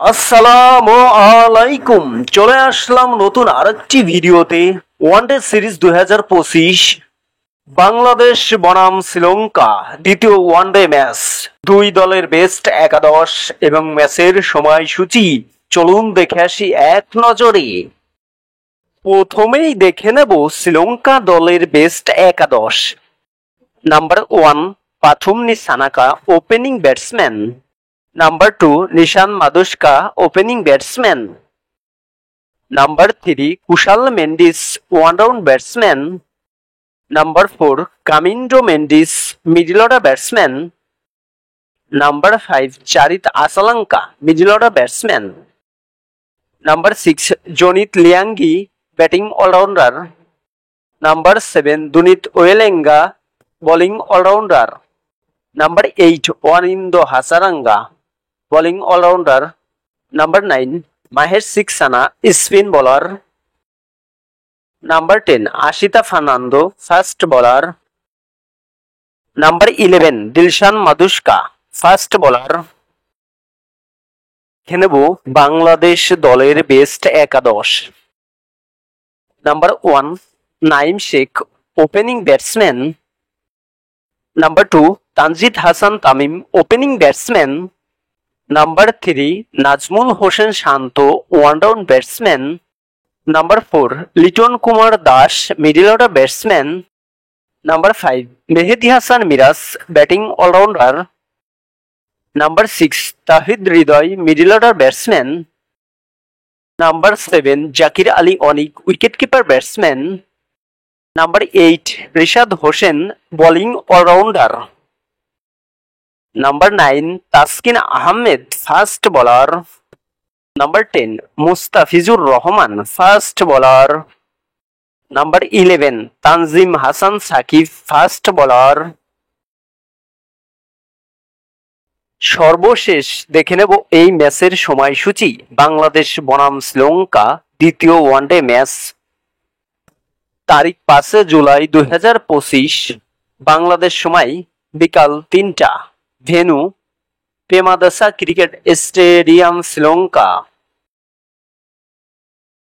আসসালামু আলাইকুম। চলে আসলাম নতুন আরেকটি ভিডিওতে। ওয়ানডে সিরিজ 2025 বাংলাদেশ বনাম শ্রীলঙ্কা দ্বিতীয় ওয়ানডে ম্যাচ। দুই দলের বেস্ট একাদশ এবং ম্যাচের সময়সূচি চলুন দেখে আসি এক নজরে। প্রথমেই দেখে নেব শ্রীলঙ্কা দলের বেস্ট একাদশ। Number 1 Pathum Nissanka, opening batsman. Number 2, Nishan Madushka, opening batsman. Number 3, Kushal Mendis, one-down batsman. Number 4, Kamindo Mendis, middle order batsman. Number 5, Charit Asalanka, middle order batsman. Number 6, Jonit Liangi, batting all-rounder. Number 7, Dunit Oyelenga, bowling all-rounder. Number 8, Wanindo Hasaranga, bowling all-rounder. Number 9, Mahesh Siksana, spin bowler. Number 10, Ashita Fernando, fast bowler. Number 11, Dilshan Madushka, fast bowler. খেলব বাংলাদেশ দলের best একাদশ। Number 1, Naim Sheikh, opening batsman. Number 2, Tanzid Hasan Tamim, opening batsman. Number 3, Najmul Hossain Shanto, one-down batsman. Number 4, Liton Kumar Das, middle order batsman. Number 5, Mehdi Hasan Miraz, batting all-rounder. Number 6, Tawhid Hridoy, middle order batsman. Number 7, Zakir Ali Onik, wicketkeeper batsman. Number 8, Rishad Hossain, bowling all-rounder. Number 9, Taskin Ahmed, fast bowler. Number 10, Mustafizur Rahman, fast bowler. Number 11, Tanzim Hassan Sakif, fast bowler. সর্বশেষ দেখে নেব এই ম্যাচের সময়সূচি। বাংলাদেশ বনাম শ্রীলঙ্কা দ্বিতীয় one day match, তারিখ 5 জুলাই 2025, বাংলাদেশ সময় বিকাল 3টা। Venue Premadasa cricket stadium, Sri Lanka.